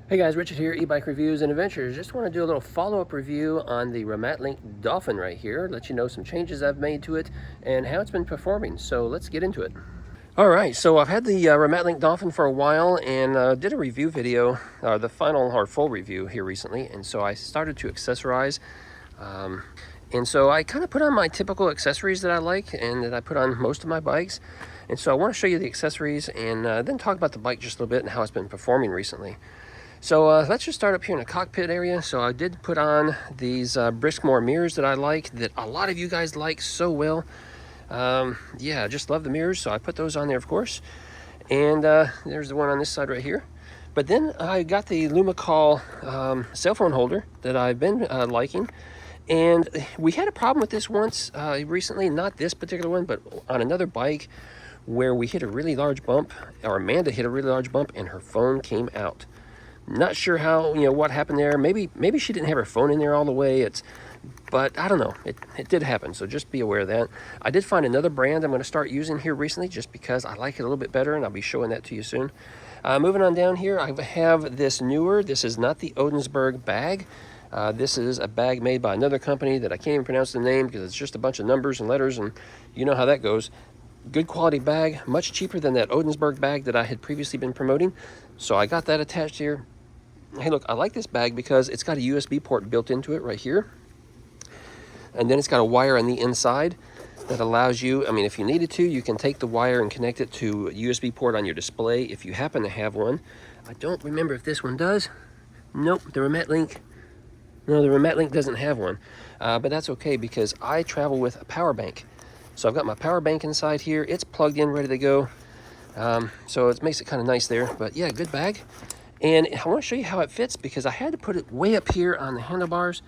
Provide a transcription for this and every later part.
Hey guys, Richard here, eBike Reviews and Adventures. Just want to do a little follow-up review on the Romatlink Dolphin right here. Let you know some changes I've made to it and how it's been performing. So let's get into it. All right, so I've had the Romatlink Dolphin for a while and did a review video, the final or full review here recently. And so I started to accessorize. And so I kind of put on my typical accessories that I like and that I put on most of my bikes. And so I want to show you the accessories and then talk about the bike just a little bit and how it's been performing recently. So let's just start up here in the cockpit area. So I did put on these Briskmore mirrors that I like, that a lot of you guys like so well. Yeah, just love the mirrors, so I put those on there, of course. And there's the one on this side right here. But then I got the Lumicall cell phone holder that I've been liking. And we had a problem with this once recently, not this particular one, but on another bike where we hit a really large bump, or Amanda hit a really large bump and her phone came out. Not sure how, what happened there. Maybe she didn't have her phone in there all the way. But I don't know. It did happen, so just be aware of that. I did find another brand I'm going to start using here recently just because I like it a little bit better, and I'll be showing that to you soon. Moving on down here, I have this newer. This is not the Odensberg bag. This is a bag made by another company that I can't even pronounce the name because it's just a bunch of numbers and letters, and you know how that goes. Good quality bag, much cheaper than that Odensberg bag that I had previously been promoting. So I got that attached here. Hey, look, I like this bag because it's got a USB port built into it right here. And then it's got a wire on the inside that allows you, if you needed to, you can take the wire and connect it to a USB port on your display if you happen to have one. I don't remember if this one does. Nope, the Romatlink doesn't have one. But that's okay because I travel with a power bank. So I've got my power bank inside here. It's plugged in, ready to go. So it makes it kind of nice there. But yeah, good bag. And I want to show you how it fits because I had to put it way up here on the handlebars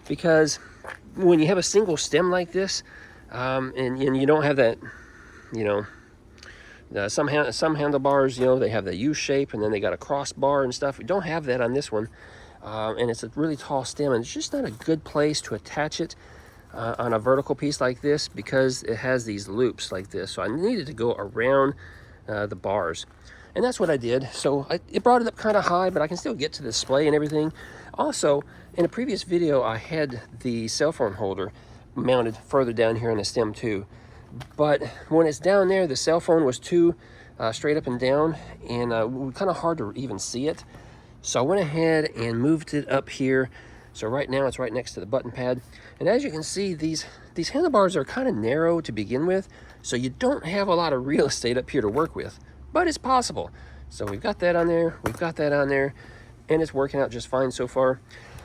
because when you have a single stem like this, and you don't have that, some handlebars, they have the U shape and then they got a crossbar and stuff. We don't have that on this one. And it's a really tall stem and it's just not a good place to attach it on a vertical piece like this because it has these loops like this. So I needed to go around the bars. And that's what I did. So it brought it up kind of high, but I can still get to the display and everything. Also, in a previous video, I had the cell phone holder mounted further down here on the stem too. But when it's down there, the cell phone was too straight up and down and kind of hard to even see it. So I went ahead and moved it up here. So right now it's right next to the button pad. And as you can see, these handlebars are kind of narrow to begin with. So you don't have a lot of real estate up here to work with. But it's possible. So we've got that on there, we've got that on there, and it's working out just fine so far.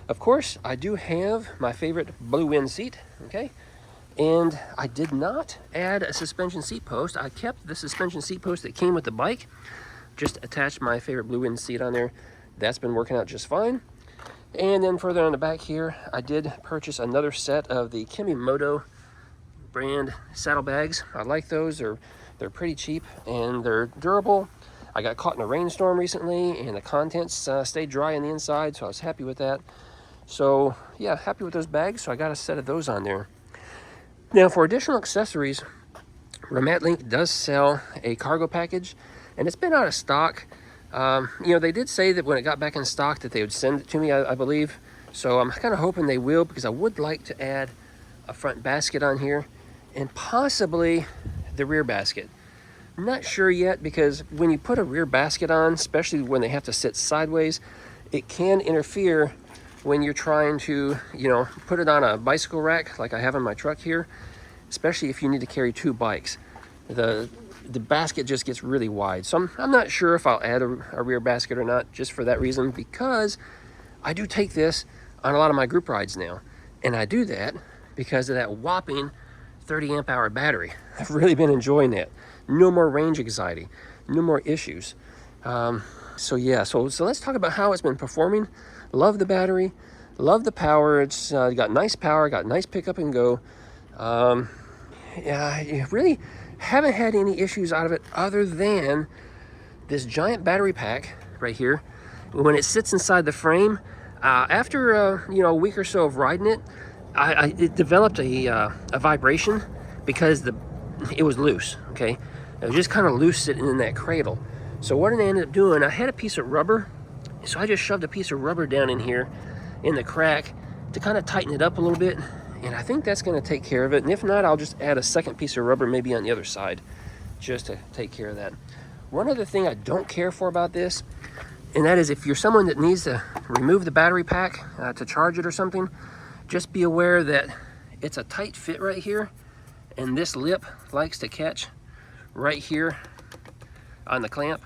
Of course, I do have my favorite Blue Wind seat, okay? And I did not add a suspension seat post. I kept the suspension seat post that came with the bike, just attached my favorite Blue Wind seat on there. That's been working out just fine. And then further on the back here, I did purchase another set of the Kimimoto brand saddlebags. I like those. They're pretty cheap and they're durable. I got caught in a rainstorm recently and the contents stayed dry on the inside, so I was happy with that. So yeah, happy with those bags. So I got a set of those on there. Now for additional accessories, Romatlink does sell a cargo package and it's been out of stock. They did say that when it got back in stock that they would send it to me, I believe. So I'm kind of hoping they will because I would like to add a front basket on here and possibly the rear basket. I'm not sure yet because when you put a rear basket on, especially when they have to sit sideways, it can interfere when you're trying to, put it on a bicycle rack like I have in my truck here, especially if you need to carry two bikes. The basket just gets really wide. So I'm not sure if I'll add a rear basket or not just for that reason because I do take this on a lot of my group rides now. And I do that because of that whopping 30 amp hour battery. I've really been enjoying that. No more range anxiety, no more issues. So let's talk about how it's been performing. Love the battery, love the power. It's got nice power, got nice pickup and go. I really haven't had any issues out of it other than this giant battery pack right here. When it sits inside the frame, after a week or so of riding it, it developed a vibration because it was loose, okay? It was just kind of loose sitting in that cradle. So what I ended up doing, I had a piece of rubber So I just shoved a piece of rubber down in here in the crack to kind of tighten it up a little bit. And I think that's going to take care of it. And if not, I'll just add a second piece of rubber maybe on the other side just to take care of that. One other thing I don't care for about this, and that is if you're someone that needs to remove the battery pack to charge it or something, just be aware that it's a tight fit right here, and this lip likes to catch right here on the clamp.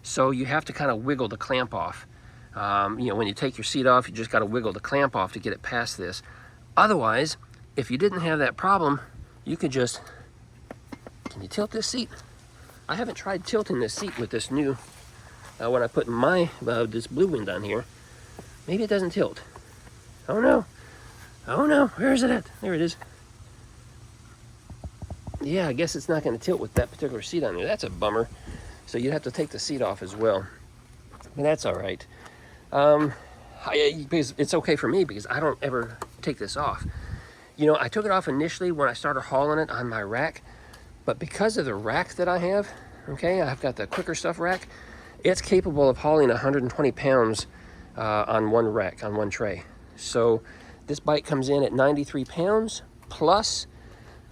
So you have to kind of wiggle the clamp off. You know, when you take your seat off, you just got to wiggle the clamp off to get it past this. Otherwise, if you didn't have that problem, you could just, can you tilt this seat? I haven't tried tilting this seat with this new, when I put my, this blue wind on here. Maybe it doesn't tilt. Oh no. Oh no, where is it at? There it is. Yeah, I guess it's not going to tilt with that particular seat on there. That's a bummer. So you'd have to take the seat off as well. But that's all right. Because it's okay for me because I don't ever take this off. You know, I took it off initially when I started hauling it on my rack. But because of the rack that I have, okay, I've got the quicker stuff rack. It's capable of hauling 120 pounds on one rack, on one tray. So this bike comes in at 93 pounds plus,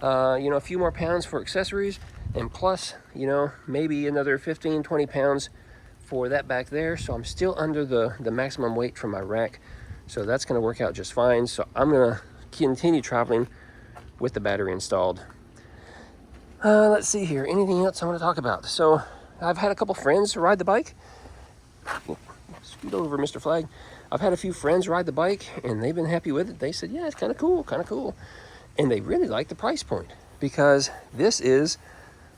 you know, a few more pounds for accessories, and plus, you know, maybe another 15, 20 pounds for that back there. So I'm still under the maximum weight from my rack. So that's going to work out just fine. So I'm going to continue traveling with the battery installed. Let's see here. Anything else I want to talk about? So I've had a couple friends ride the bike. Scoot over, Mr. Flag. I've had a few friends ride the bike, and they've been happy with it. They said, yeah, it's kind of cool, kind of cool. And they really like the price point because this is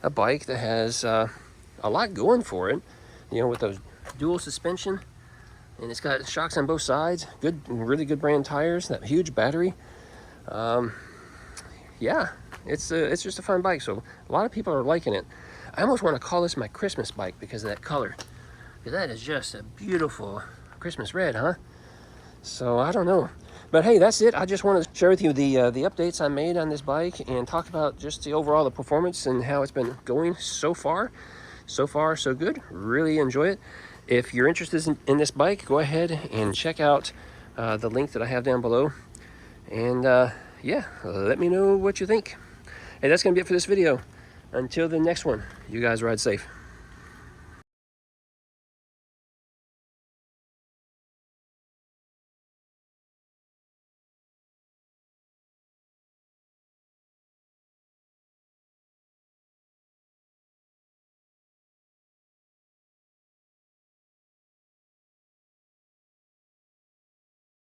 a bike that has a lot going for it. You know, with those dual suspension, and it's got shocks on both sides, good, really good brand tires, that huge battery. Yeah, it's just a fun bike. So a lot of people are liking it. I almost want to call this my Christmas bike because of that color. Because that is just a beautiful Christmas red, huh? So I don't know. But hey, that's it. I just wanted to share with you the updates I made on this bike and talk about just the overall the performance and how it's been going so far. So far, so good. Really enjoy it. If you're interested in this bike, go ahead and check out the link that I have down below. And yeah, let me know what you think. Hey, that's going to be it for this video. Until the next one, you guys ride safe.